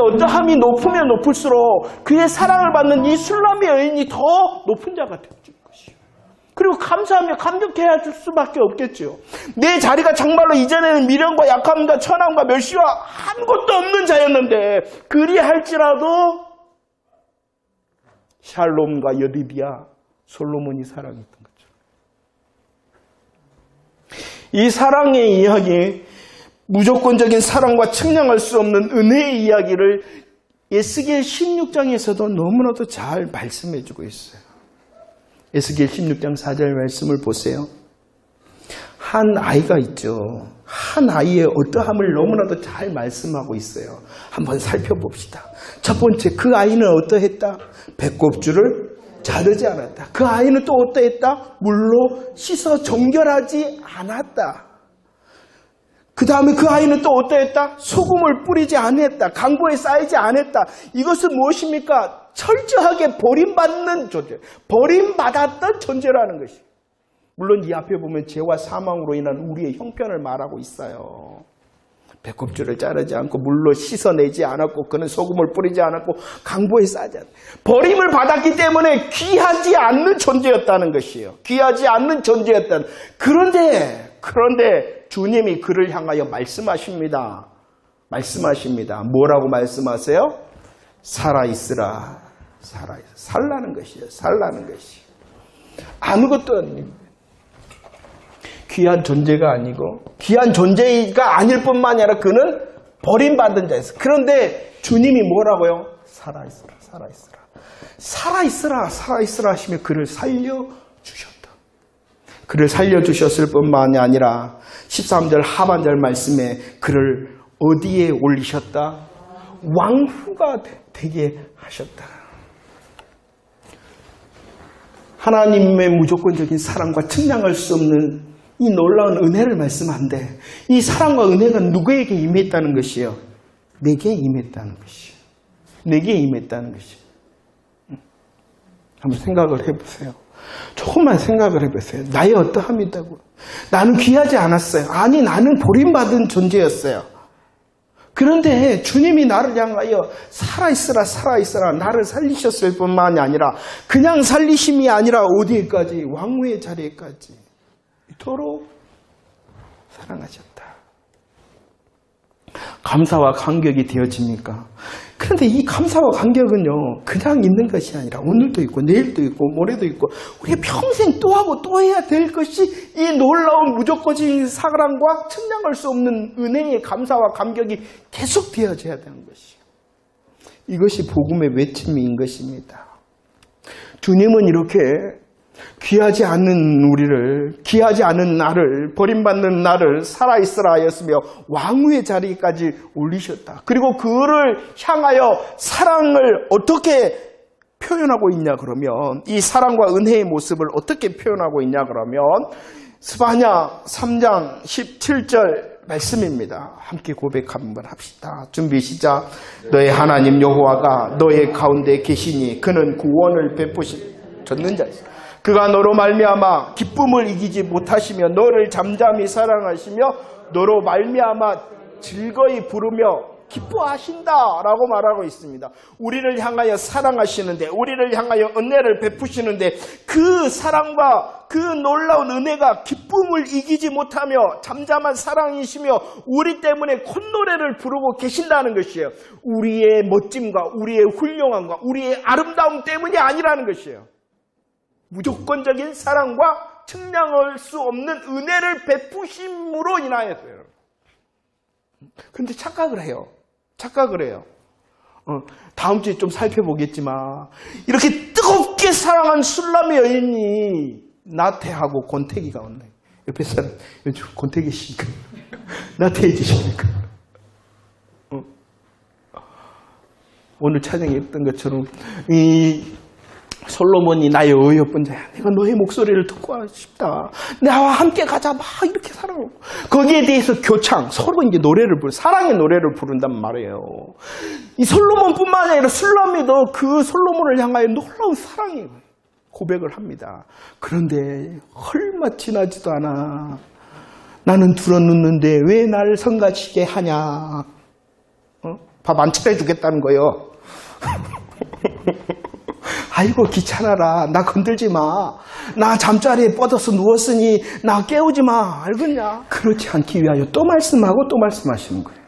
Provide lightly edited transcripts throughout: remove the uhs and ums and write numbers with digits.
어떠함이 높으면 높을수록 그의 사랑을 받는 이 술람의 여인이 더 높은 자가 될 것이요. 그리고 감사하며 감격해야 할 수밖에 없겠죠. 내 자리가 정말로 이전에는 미련과 약함과 천함과 멸시와 아무것도 없는 자였는데 그리할지라도 샬롬과 여디디아 솔로몬이 사랑했던 거죠. 이 사랑의 이야기, 무조건적인 사랑과 측량할 수 없는 은혜의 이야기를 에스겔 16장에서도 너무나도 잘 말씀해주고 있어요. 에스겔 16장 4절 말씀을 보세요. 한 아이가 있죠. 한 아이의 어떠함을 너무나도 잘 말씀하고 있어요. 한번 살펴봅시다. 첫 번째, 그 아이는 어떠했다? 배꼽줄을 자르지 않았다. 그 아이는 또 어떠했다? 물로 씻어 정결하지 않았다. 그 다음에 그 아이는 또 어떠했다? 소금을 뿌리지 않았다. 강보에 쌓이지 않았다. 이것은 무엇입니까? 철저하게 버림받는 존재, 버림받았던 존재라는 것이. 물론 이 앞에 보면 죄와 사망으로 인한 우리의 형편을 말하고 있어요. 배꼽줄을 자르지 않고 물로 씻어내지 않았고 그는 소금을 뿌리지 않았고 강보에 쌓지 않았다. 버림을 받았기 때문에 귀하지 않는 존재였다는 것이에요. 귀하지 않는 존재였다는. 그런데 주님이 그를 향하여 말씀하십니다. 뭐라고 말씀하세요? 살아있으라. 살라는 것이에요. 아무것도 아닙니다. 귀한 존재가 아니고 귀한 존재가 아닐 뿐만 아니라 그는 버림받은 자였어요. 그런데 주님이 뭐라고요? 살아있으라 하시며 그를 살려주셨다. 그를 살려주셨을 뿐만이 아니라 13절 하반절 말씀에 그를 어디에 올리셨다? 왕후가 되게 하셨다. 하나님의 무조건적인 사랑과 측량할 수 없는 이 놀라운 은혜를 말씀하는데 이 사랑과 은혜가 누구에게 임했다는 것이요? 내게 임했다는 것이요. 한번 생각을 해보세요. 조금만 생각을 해보세요. 나의 어떠함이 있다고. 나는 귀하지 않았어요. 아니, 나는 버림받은 존재였어요. 그런데 주님이 나를 향하여 살아있으라 나를 살리셨을 뿐만이 아니라 그냥 살리심이 아니라 어디에까지? 왕후의 자리에까지 이토록 사랑하셨다. 감사와 감격이 되어집니까? 그런데 이 감사와 감격은요, 그냥 있는 것이 아니라 오늘도 있고 내일도 있고 모레도 있고 우리가 평생 또 하고 또 해야 될 것이 이 놀라운 무조건적인 사랑과 측량할 수 없는 은혜의 감사와 감격이 계속 되어져야 되는 것이에요. 이것이 복음의 외침인 것입니다. 주님은 이렇게 귀하지 않는 우리를, 귀하지 않은 나를, 버림받는 나를 살아있으라 하였으며 왕후의 자리까지 올리셨다. 그리고 그를 향하여 사랑을 어떻게 표현하고 있냐 그러면, 이 사랑과 은혜의 모습을 어떻게 표현하고 있냐 그러면 스바냐 3장 17절 말씀입니다. 함께 고백 한번 합시다. 준비 시작. 너의 하나님 여호와가 너의 가운데 계시니 그는 구원을 베푸셨는 자이다. 그가 너로 말미암아 기쁨을 이기지 못하시며 너를 잠잠히 사랑하시며 너로 말미암아 즐거이 부르며 기뻐하신다라고 말하고 있습니다. 우리를 향하여 사랑하시는데, 우리를 향하여 은혜를 베푸시는데 그 사랑과 그 놀라운 은혜가 기쁨을 이기지 못하며 잠잠한 사랑이시며 우리 때문에 콧노래를 부르고 계신다는 것이에요. 우리의 멋짐과 우리의 훌륭함과 우리의 아름다움 때문이 아니라는 것이에요. 무조건적인 사랑과 측량할 수 없는 은혜를 베푸심으로 인하여서요. 그런데 착각을 해요. 다음 주에 좀 살펴보겠지만 이렇게 뜨겁게 사랑한 술람의 여인이 나태하고 권태기가 온다. 옆에 사람, 권태기시니까 나태해지십니까? 오늘 찬양에 했던 것처럼 이 솔로몬이 나의 어여쁜 자야. 내가 너의 목소리를 듣고 싶다. 나와 함께 가자. 막 이렇게 사랑하고. 거기에 대해서 교창, 서로 이제 사랑의 노래를 부른단 말이에요. 이 솔로몬뿐만 아니라 술람이도 그 솔로몬을 향하여 놀라운 사랑의 고백을 합니다. 그런데 얼마 지나지도 않아. 나는 들어눕는데 왜 나를 성가시게 하냐. 밥 안 차려주겠다는 거예요. 아이고 귀찮아라. 나 건들지 마. 나 잠자리에 뻗어서 누웠으니 나 깨우지 마. 알겠냐? 그렇지 않기 위하여 또 말씀하고 또 말씀하시는 거예요.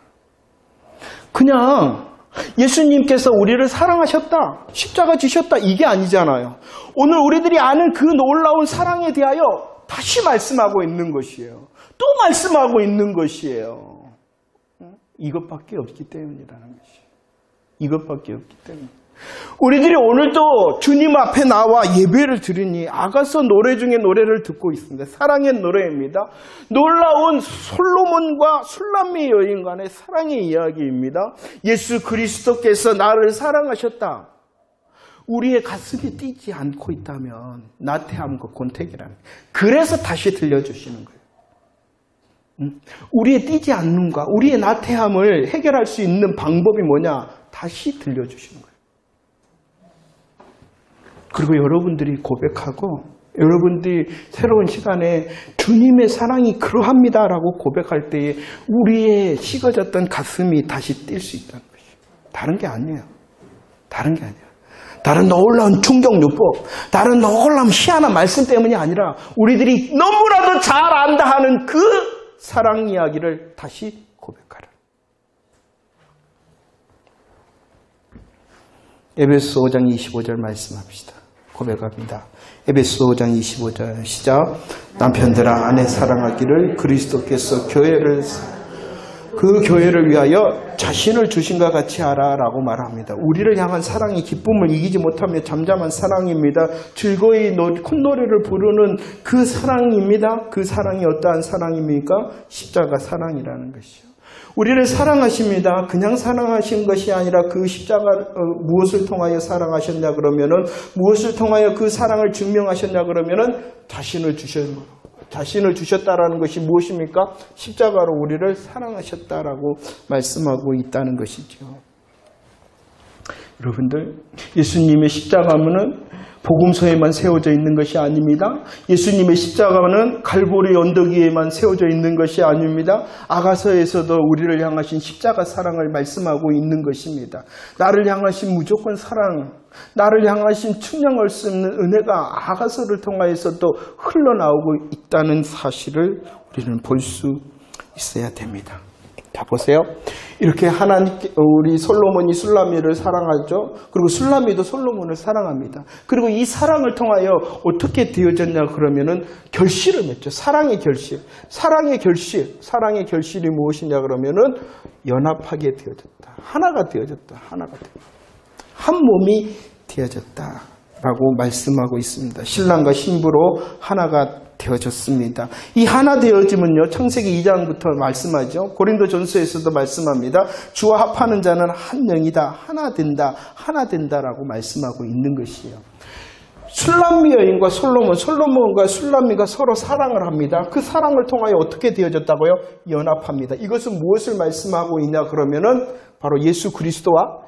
그냥 예수님께서 우리를 사랑하셨다, 십자가 지셨다, 이게 아니잖아요. 오늘 우리들이 아는 그 놀라운 사랑에 대하여 다시 말씀하고 있는 것이에요. 또 말씀하고 있는 것이에요. 이것밖에 없기 때문이라는 것이에요. 이것밖에 없기 때문에. 우리들이 오늘도 주님 앞에 나와 예배를 드리니 아가서 노래 중에 노래를 듣고 있습니다. 사랑의 노래입니다. 놀라운 솔로몬과 술람미 여인 간의 사랑의 이야기입니다. 예수 그리스도께서 나를 사랑하셨다. 우리의 가슴이 뛰지 않고 있다면 나태함과 곤택이라는, 그래서 다시 들려주시는 거예요. 우리의 뛰지 않는가, 우리의 나태함을 해결할 수 있는 방법이 뭐냐, 다시 들려주시는 거예요. 그리고 여러분들이 고백하고, 여러분들이 새로운 시간에 주님의 사랑이 그러합니다라고 고백할 때에 우리의 식어졌던 가슴이 다시 뛸 수 있다는 것이에요. 다른 게 아니에요. 다른 게 아니에요. 다른 놀라운 충격요법, 다른 놀라운 희한한 말씀 때문이 아니라 우리들이 너무나도 잘 안다 하는 그 사랑 이야기를 다시 고백하라. 에베소 5장 25절 말씀합시다. 고백합니다. 에베소 5장 25절 시작. 남편들아 아내 사랑하기를 그리스도께서 그 교회를 위하여 자신을 주신과 같이 하라라고 말합니다. 우리를 향한 사랑이 기쁨을 이기지 못하며 잠잠한 사랑입니다. 즐거이 콧노래를 부르는 그 사랑입니다. 그 사랑이 어떠한 사랑입니까? 십자가 사랑이라는 것이요. 우리를 사랑하십니다. 그냥 사랑하신 것이 아니라 그 십자가 무엇을 통하여 사랑하셨냐 그러면은, 무엇을 통하여 그 사랑을 증명하셨냐 그러면은 자신을 주셨다라는 것이 무엇입니까? 십자가로 우리를 사랑하셨다라고 말씀하고 있다는 것이죠. 여러분들, 예수님의 십자가는 복음서에만 세워져 있는 것이 아닙니다. 예수님의 십자가는 갈보리 언덕 위에만 세워져 있는 것이 아닙니다. 아가서에서도 우리를 향하신 십자가 사랑을 말씀하고 있는 것입니다. 나를 향하신 무조건 사랑, 나를 향하신 측량할 수 없는 은혜가 아가서를 통하여서도 흘러나오고 있다는 사실을 우리는 볼 수 있어야 됩니다. 자, 보세요. 이렇게 우리 솔로몬이 술람미를 사랑하죠. 그리고 술람미도 솔로몬을 사랑합니다. 그리고 이 사랑을 통하여 어떻게 되어졌냐 그러면은 결실을 맺죠. 사랑의 결실. 사랑의 결실이 무엇이냐 그러면은 연합하게 되어졌다. 하나가 되어졌다. 한 몸이 되어졌다라고 말씀하고 있습니다. 신랑과 신부로 하나가 되어졌습니다. 이 하나 되어짐은요, 창세기 2장부터 말씀하죠. 고린도전서에서도 말씀합니다. 주와 합하는 자는 한 영이다, 하나 된다라고 말씀하고 있는 것이에요. 술람미 여인과 솔로몬과 술람미가 서로 사랑을 합니다. 그 사랑을 통하여 어떻게 되어졌다고요? 연합합니다. 이것은 무엇을 말씀하고 있냐 그러면은 바로 예수 그리스도와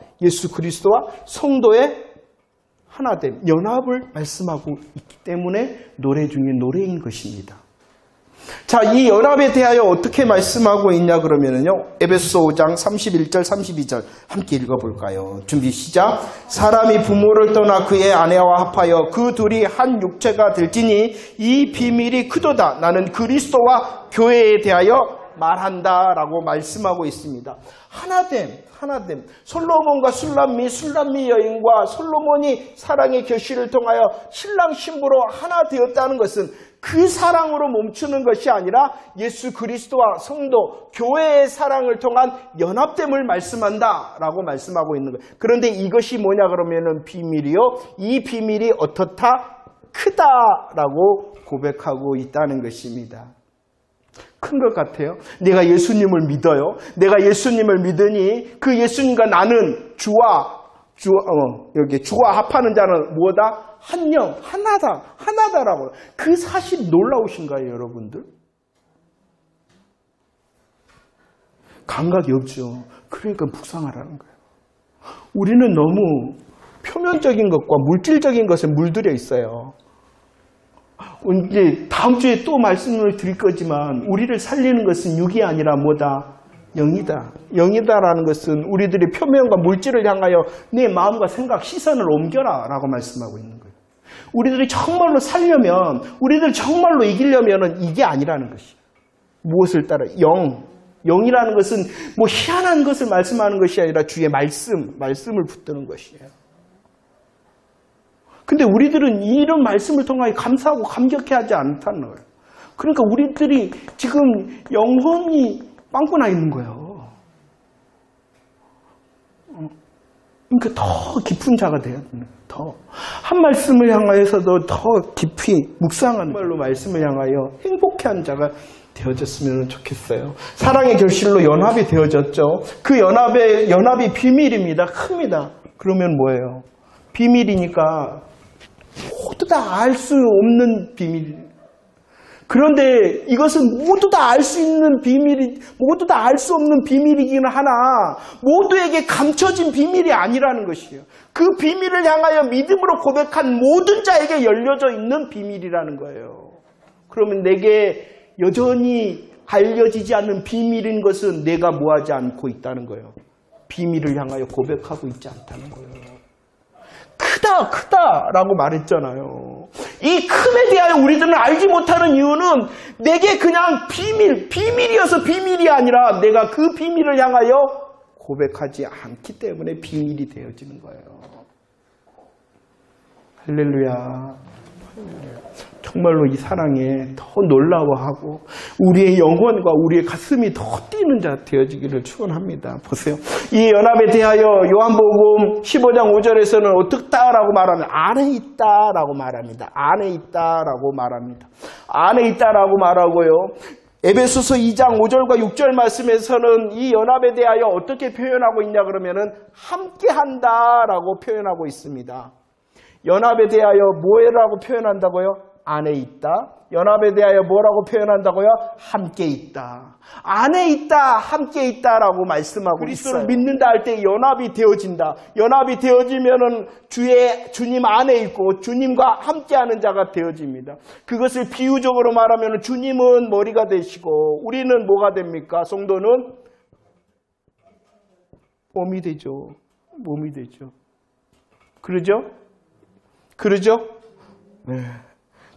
성도의 하나됨, 연합을 말씀하고 있기 때문에 노래 중에 노래인 것입니다. 자, 이 연합에 대하여 어떻게 말씀하고 있냐 그러면은요, 에베소 5장 31절 32절 함께 읽어볼까요? 준비 시작. 사람이 부모를 떠나 그의 아내와 합하여 그 둘이 한 육체가 될지니 이 비밀이 크도다. 나는 그리스도와 교회에 대하여 말한다라고 말씀하고 있습니다. 하나됨. 솔로몬과 술람미 여인과 솔로몬이 사랑의 결실을 통하여 신랑 신부로 하나 되었다는 것은 그 사랑으로 멈추는 것이 아니라 예수 그리스도와 성도, 교회의 사랑을 통한 연합됨을 말씀한다라고 말씀하고 있는 거예요. 그런데 이것이 뭐냐 그러면은 비밀이요. 이 비밀이 어떻다? 크다라고 고백하고 있다는 것입니다. 큰 것 같아요. 내가 예수님을 믿어요. 내가 예수님을 믿으니 그 예수님과 나는 주와 합하는 자는 뭐다? 한 영, 하나다라고. 그 사실이 놀라우신가요, 여러분들? 감각이 없죠. 그러니까 묵상하라는 거예요. 우리는 너무 표면적인 것과 물질적인 것에 물들여 있어요. 이제 다음 주에 또 말씀을 드릴 거지만 우리를 살리는 것은 육이 아니라 뭐다? 영이다. 영이다라는 것은 우리들의 표면과 물질을 향하여 내 마음과 생각, 시선을 옮겨라 라고 말씀하고 있는 거예요. 우리들이 정말로 살려면, 우리들 정말로 이기려면 이게 아니라는 것이에요. 무엇을 따라? 영이라는 것은 뭐 희한한 것을 말씀하는 것이 아니라 주의 말씀을 붙드는 것이에요. 근데 우리들은 이런 말씀을 통하여 감사하고 감격해하지 않다는 거예요. 그러니까 우리들이 지금 영혼이 빵꾸 나 있는 거예요. 그러니까 더 깊은 자가 돼야 돼요. 더 한 말씀을 향하여서도 더 깊이 묵상하는 말로 말씀을 향하여 행복해한 자가 되어졌으면 좋겠어요. 사랑의 결실로 연합이 되어졌죠. 그 연합이 비밀입니다. 큽니다. 그러면 뭐예요? 비밀이니까 모두 다 알 수 없는 비밀. 그런데 이것은 모두 다 알 수 있는 비밀이, 모두 다 알 수 없는 비밀이기는 하나 모두에게 감춰진 비밀이 아니라는 것이에요. 그 비밀을 향하여 믿음으로 고백한 모든 자에게 열려져 있는 비밀이라는 거예요. 그러면 내게 여전히 알려지지 않는 비밀인 것은 내가 뭐하지 않고 있다는 거예요. 비밀을 향하여 고백하고 있지 않다는 거예요. 크다라고 말했잖아요. 이 큼에 대하여 우리들은 알지 못하는 이유는 내게 그냥 비밀이어서 비밀이 아니라 내가 그 비밀을 향하여 고백하지 않기 때문에 비밀이 되어지는 거예요. 할렐루야. 정말로 이 사랑에 더 놀라워하고 우리의 영혼과 우리의 가슴이 더 뛰는 자 되어지기를 축원합니다. 보세요. 이 연합에 대하여 요한복음 15장 5절에서는 어떻다라고 말하면 안에 있다라고 말합니다. 안에 있다라고 말합니다. 안에 있다라고 말하고요. 에베소서 2장 5절과 6절 말씀에서는 이 연합에 대하여 어떻게 표현하고 있냐 그러면은 함께한다라고 표현하고 있습니다. 연합에 대하여 뭐라고 표현한다고요? 안에 있다. 연합에 대하여 뭐라고 표현한다고요? 함께 있다. 안에 있다, 함께 있다라고 말씀하고 그리스도를 있어요. 믿는다 할 때 연합이 되어진다. 연합이 되어지면은 주님 안에 있고 주님과 함께하는 자가 되어집니다. 그것을 비유적으로 말하면 주님은 머리가 되시고 우리는 뭐가 됩니까? 성도는 몸이 되죠. 몸이 되죠. 그러죠? 네.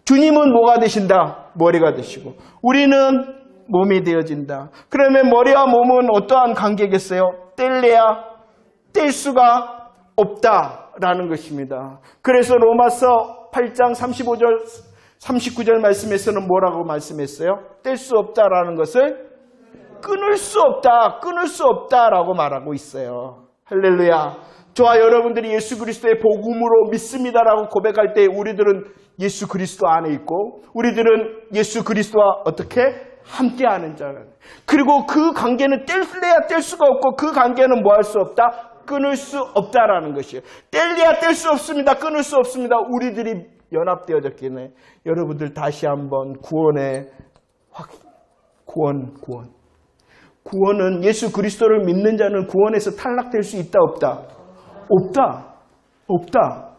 주님은 뭐가 되신다? 머리가 되시고 우리는 몸이 되어진다. 그러면 머리와 몸은 어떠한 관계겠어요? 뗄래야 뗄 수가 없다라는 것입니다. 그래서 로마서 8장 35절 39절 말씀에서는 뭐라고 말씀했어요? 뗄 수 없다라는 것을 끊을 수 없다라고 말하고 있어요. 할렐루야. 저와 여러분들이 예수 그리스도의 복음으로 믿습니다라고 고백할 때 우리들은 예수 그리스도 안에 있고 우리들은 예수 그리스도와 어떻게 함께하는 자는 그리고 그 관계는 뗄래야 뗄 수가 없고 그 관계는 뭐 할 수 없다? 끊을 수 없다라는 것이에요. 뗄래야 뗄 수 없습니다. 끊을 수 없습니다. 우리들이 연합되어졌기에 여러분들 다시 한번 구원은 구원은 예수 그리스도를 믿는 자는 구원에서 탈락될 수 있다 없다? 없다.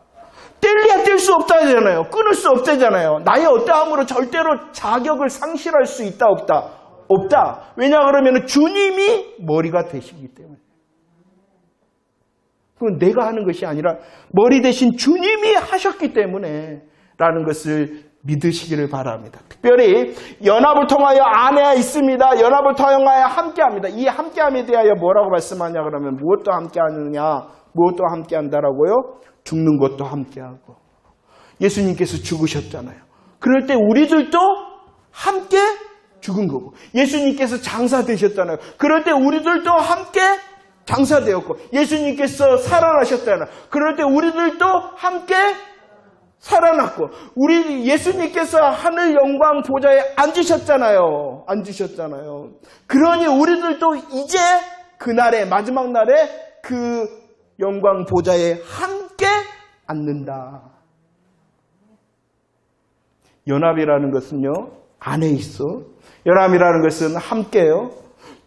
뗄래야 뗄 수 없다잖아요. 끊을 수 없다잖아요. 나의 어떠함으로 절대로 자격을 상실할 수 있다 없다. 왜냐 그러면 주님이 머리가 되시기 때문에. 그건 내가 하는 것이 아니라 머리 대신 주님이 하셨기 때문에 라는 것을 믿으시기를 바랍니다. 특별히 연합을 통하여 안에 있습니다. 연합을 통하여 함께합니다. 이 함께함에 대하여 뭐라고 말씀하냐 그러면 무엇도 함께하느냐, 무엇도 함께한다라고요? 죽는 것도 함께하고. 예수님께서 죽으셨잖아요. 그럴 때 우리들도 함께 죽은 거고. 예수님께서 장사되셨잖아요. 그럴 때 우리들도 함께 장사되었고. 예수님께서 살아나셨잖아요. 그럴 때 우리들도 함께 살아났고. 우리 예수님께서 하늘 영광 보좌에 앉으셨잖아요. 그러니 우리들도 이제 그날에 마지막 날에 그 영광 보좌에 함께 앉는다. 연합이라는 것은요, 안에 있어. 연합이라는 것은 함께요.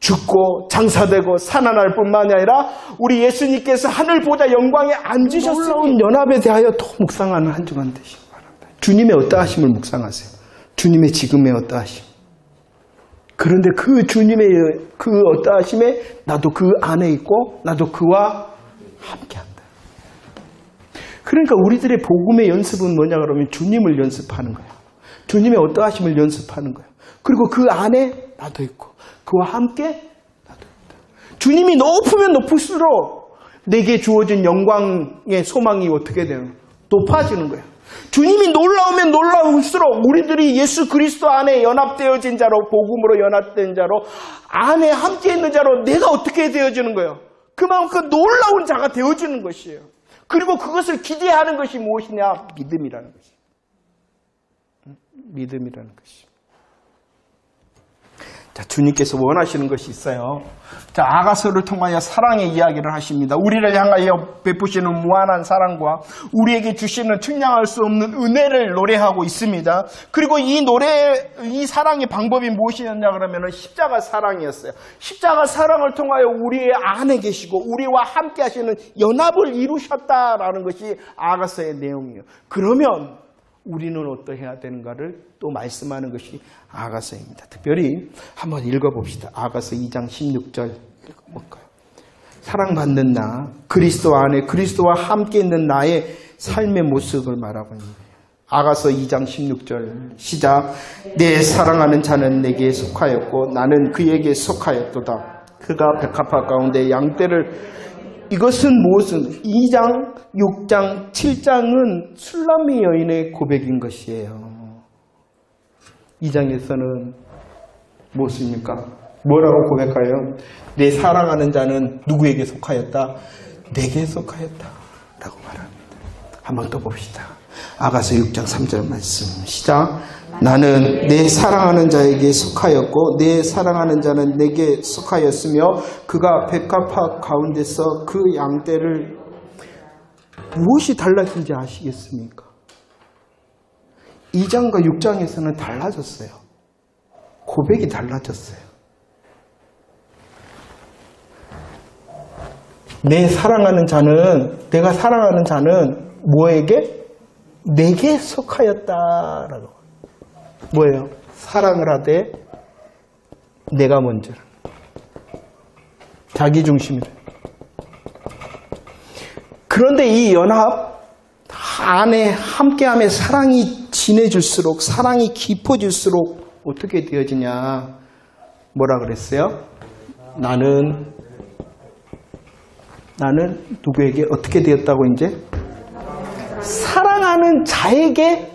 죽고 장사되고 살아날 뿐만이 아니라 우리 예수님께서 하늘 보좌 영광에 앉으셨으니 놀라운 연합에 대하여 더 묵상하는 한 주간 되시기 바랍니다. 주님의 어떠하심을 묵상하세요. 주님의 지금의 어떠하심. 그런데 그 주님의 그 어떠하심에 나도 그 안에 있고 나도 그와 함께한다. 그러니까 우리들의 복음의 연습은 뭐냐 그러면 주님을 연습하는 거예요. 주님의 어떠하심을 연습하는 거예요. 그리고 그 안에 나도 있고 그와 함께 나도 있다. 주님이 높으면 높을수록 내게 주어진 영광의 소망이 어떻게 돼요? 높아지는 거예요. 주님이 놀라우면 놀라울수록 우리들이 예수 그리스도 안에 연합되어진 자로, 복음으로 연합된 자로, 안에 함께 있는 자로 내가 어떻게 되어지는 거예요? 그만큼 놀라운 자가 되어지는 것이에요. 그리고 그것을 기대하는 것이 무엇이냐? 믿음이라는 것이에요. 믿음이라는 것이에요. 자, 주님께서 원하시는 것이 있어요. 자, 아가서를 통하여 사랑의 이야기를 하십니다. 우리를 향하여 베푸시는 무한한 사랑과 우리에게 주시는 측량할 수 없는 은혜를 노래하고 있습니다. 그리고 이 사랑의 방법이 무엇이었냐 그러면 십자가 사랑이었어요. 십자가 사랑을 통하여 우리의 안에 계시고 우리와 함께 하시는 연합을 이루셨다라는 것이 아가서의 내용이에요. 그러면 우리는 어떠해야 되는가를 또 말씀하는 것이 아가서입니다. 특별히 한번 읽어봅시다. 아가서 2장 16절 읽어볼까요? 사랑받는 나, 그리스도 안에 그리스도와 함께 있는 나의 삶의 모습을 말하고 있는 거예요. 아가서 2장 16절 시작. 내 사랑하는 자는 내게 속하였고 나는 그에게 속하였도다. 그가 백합화 가운데 양떼를 이것은 무엇은 2장, 6장, 7장은 술람미 여인의 고백인 것이에요. 2장에서는 무엇입니까? 뭐라고 고백하여? 내 사랑하는 자는 누구에게 속하였다? 내게 속하였다 라고 말합니다. 한번 더 봅시다. 아가서 6장 3절 말씀 시작. 나는 내 사랑하는 자에게 속하였고 내 사랑하는 자는 내게 속하였으며 그가 백합화 가운데서 그 양떼를 무엇이 달라진지 아시겠습니까? 2장과 6장에서는 달라졌어요. 고백이 달라졌어요. 내가 사랑하는 자는 뭐에게? 내게 속하였다라고. 뭐예요? 사랑을 하되 내가 먼저. 자기중심이래. 그런데 이 연합 안에 함께함에 사랑이 진해질수록, 사랑이 깊어질수록 어떻게 되어지냐? 뭐라 그랬어요? 나는 누구에게 어떻게 되었다고 이제? 사랑하는 자에게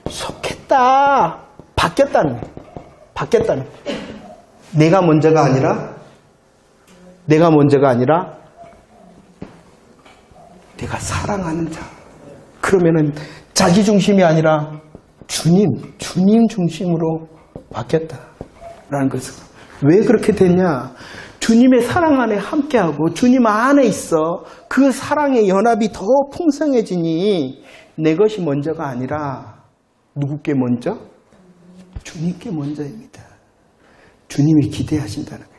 속했다. 바뀌었다는 거예요. 바뀌었다는 거예요. 내가 먼저가 아니라 내가 사랑하는 자. 그러면은 자기 중심이 아니라 주님 중심으로 바뀌었다라는 것은 왜 그렇게 됐냐? 주님의 사랑 안에 함께하고 주님 안에 있어. 그 사랑의 연합이 더 풍성해지니 내 것이 먼저가 아니라 누구께 먼저? 주님께 먼저입니다. 주님이 기대하신다는 거예요.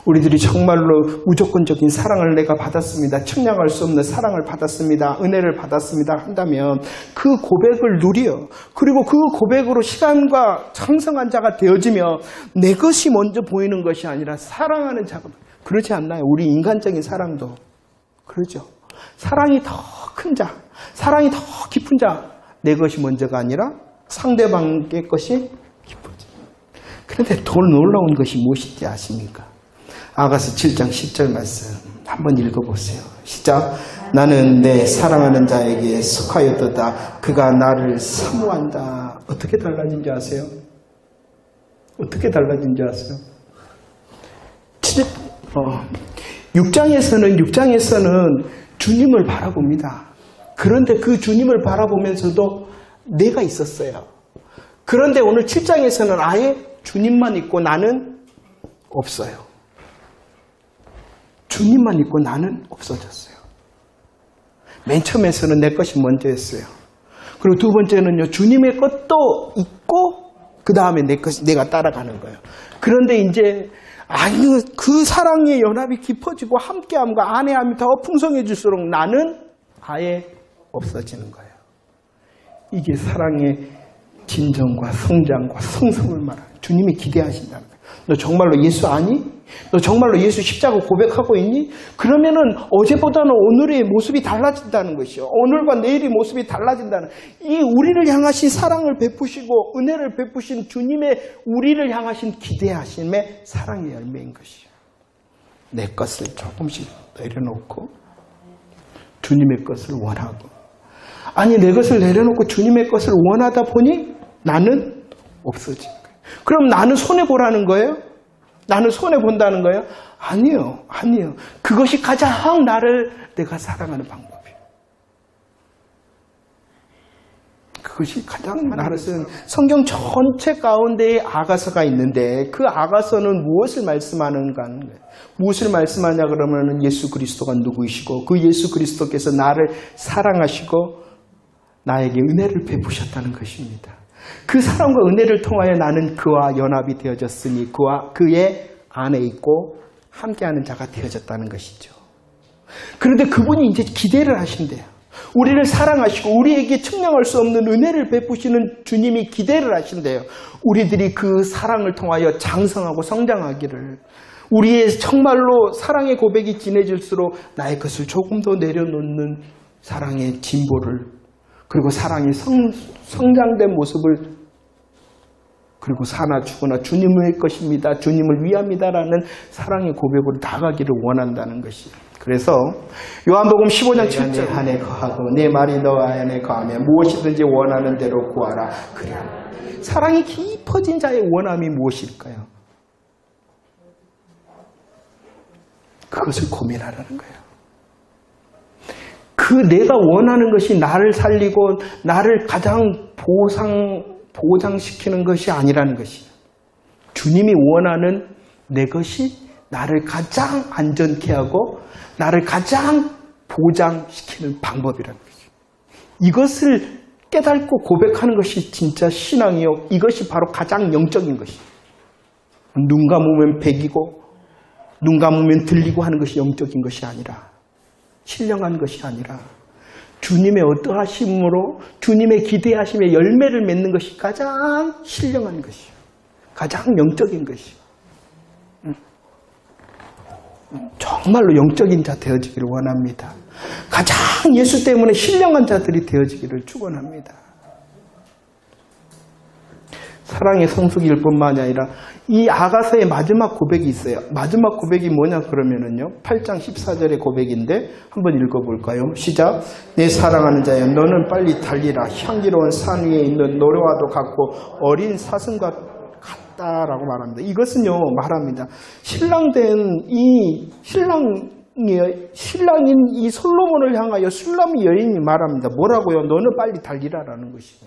우리들이 정말로 무조건적인 사랑을 내가 받았습니다. 측량할 수 없는 사랑을 받았습니다. 은혜를 받았습니다. 한다면 그 고백을 누려. 그리고 그 고백으로 시간과 창성한 자가 되어지며 내 것이 먼저 보이는 것이 아니라 사랑하는 자가. 그렇지 않나요? 우리 인간적인 사랑도 그러죠. 사랑이 더 큰 자, 사랑이 더 깊은 자, 내 것이 먼저가 아니라 상대방의 것이 깊어져. 그런데 더 놀라운 것이 무엇인지 아십니까? 아가서 7장 10절 말씀 한번 읽어보세요. 시작. 나는 내 사랑하는 자에게 속하였도다. 그가 나를 사모한다. 어떻게 달라진지 아세요? 어떻게 달라진지 아세요? 6장에서는 주님을 바라봅니다. 그런데 그 주님을 바라보면서도 내가 있었어요. 그런데 오늘 7장에서는 아예 주님만 있고 나는 없어요. 주님만 있고 나는 없어졌어요. 맨 처음에서는 내 것이 먼저였어요. 그리고 두 번째는요, 주님의 것도 있고 그 다음에 내가 따라가는 거예요. 그런데 이제 그 사랑의 연합이 깊어지고 함께함과 안해함이 더 풍성해질수록 나는 아예 없어지는 거예요. 이게 사랑의 진정과 성장과 성숙을 말하는 주님이 기대하신다는 거예요. 너 정말로 예수 아니? 너 정말로 예수 십자가 고백하고 있니? 그러면은 어제보다는 오늘의 모습이 달라진다는 것이요. 오늘과 내일의 모습이 달라진다는, 이 우리를 향하신 사랑을 베푸시고 은혜를 베푸신 주님의 우리를 향하신 기대하심의 사랑의 열매인 것이요. 내 것을 조금씩 내려놓고 주님의 것을 원하고, 아니 내 것을 내려놓고 주님의 것을 원하다 보니 나는 없어진 거예요. 그럼 나는 손해보라는 거예요? 나는 손해본다는 거예요? 아니요. 아니요. 그것이 가장 나를 내가 사랑하는 방법이에요. 그것이 가장 나를 쓰는, 성경 전체 가운데에 아가서가 있는데 그 아가서는 무엇을 말씀하는가 하는 거예요. 무엇을 말씀하냐 그러면 예수 그리스도가 누구이시고 그 예수 그리스도께서 나를 사랑하시고 나에게 은혜를 베푸셨다는 것입니다. 그 사랑과 은혜를 통하여 나는 그와 연합이 되어졌으니 그와 그의 안에 있고 함께하는 자가 되어졌다는 것이죠. 그런데 그분이 이제 기대를 하신대요. 우리를 사랑하시고 우리에게 측량할 수 없는 은혜를 베푸시는 주님이 기대를 하신대요. 우리들이 그 사랑을 통하여 장성하고 성장하기를, 우리의 정말로 사랑의 고백이 진해질수록 나의 것을 조금 더 내려놓는 사랑의 진보를, 그리고 사랑이 성장된 모습을, 그리고 사나 죽으나 주님의 것입니다, 주님을 위함이다라는 사랑의 고백으로 나가기를 원한다는 것이. 그래서 요한복음 15장 7절, 내 안에 거하고 내 말이 너 안에 거하며 무엇이든지 원하는 대로 구하라. 그래. 사랑이 깊어진 자의 원함이 무엇일까요? 그것을 고민하라는 거예요. 그 내가 원하는 것이 나를 살리고 나를 가장 보장시키는 것이 아니라는 것이에요. 주님이 원하는 내 것이 나를 가장 안전케 하고 나를 가장 보장시키는 방법이라는 것이에요. 이것을 깨닫고 고백하는 것이 진짜 신앙이요. 이것이 바로 가장 영적인 것이에요. 눈 감으면 백이고 눈 감으면 들리고 하는 것이 영적인 것이 아니라, 신령한 것이 아니라 주님의 어떠하심으로 주님의 기대하심의 열매를 맺는 것이 가장 신령한 것이요. 가장 영적인 것이요. 정말로 영적인 자 되어지기를 원합니다. 가장 예수 때문에 신령한 자들이 되어지기를 축원합니다. 사랑의 성숙일 뿐만이 아니라 이 아가서의 마지막 고백이 있어요. 마지막 고백이 뭐냐 그러면은요, 8장 14절의 고백인데 한번 읽어볼까요? 시작. 내 사랑하는 자여 너는 빨리 달리라. 향기로운 산 위에 있는 노래와도 같고 어린 사슴과 같다라고 말합니다. 이것은요 말합니다. 신랑인 이 솔로몬을 향하여 슐람이 여인이 말합니다. 뭐라고요? 너는 빨리 달리라라는 것이죠.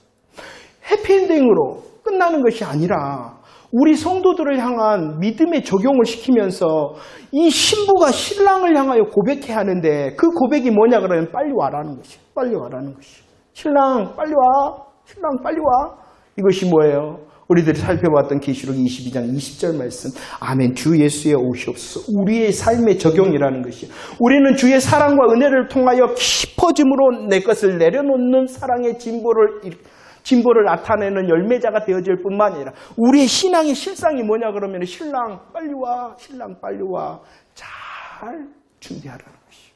해피엔딩으로 끝나는 것이 아니라 우리 성도들을 향한 믿음의 적용을 시키면서 이 신부가 신랑을 향하여 고백해야 하는데 그 고백이 뭐냐 그러면 빨리 와라는 것이. 빨리 와라는 것이. 신랑 빨리 와. 신랑 빨리 와. 이것이 뭐예요? 우리들이 살펴봤던 계시록 22장 20절 말씀. 아멘. 주 예수의 오시옵소서. 우리의 삶의 적용이라는 것이. 우리는 주의 사랑과 은혜를 통하여 깊어짐으로 내 것을 내려놓는 사랑의 진보를 나타내는 열매자가 되어질 뿐만 아니라 우리의 신앙의 실상이 뭐냐 그러면 신랑 빨리 와, 신랑 빨리 와. 잘 준비하라는 것이요.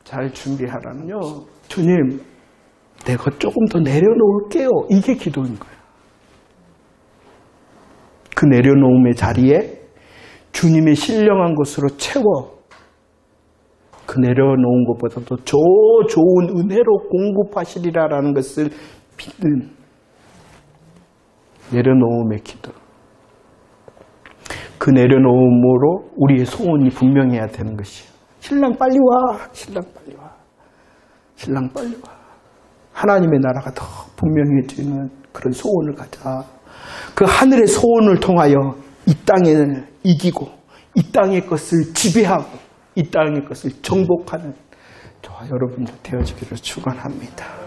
잘 준비하라는요. 주님, 내가 조금 더 내려놓을게요. 이게 기도인 거예요. 그 내려놓음의 자리에 주님의 신령한 것으로 채워 그 내려놓은 것보다도 좋은 은혜로 공급하시리라라는 것을 믿는 내려놓음의 기도. 그 내려놓음으로 우리의 소원이 분명해야 되는 것이에요. 신랑 빨리 와. 신랑 빨리 와. 신랑 빨리 와. 하나님의 나라가 더 분명해지는 그런 소원을 가자. 그 하늘의 소원을 통하여 이 땅을 이기고 이 땅의 것을 지배하고 이 땅의 것을 정복하는 저와 여러분들 되어지기를 축원합니다.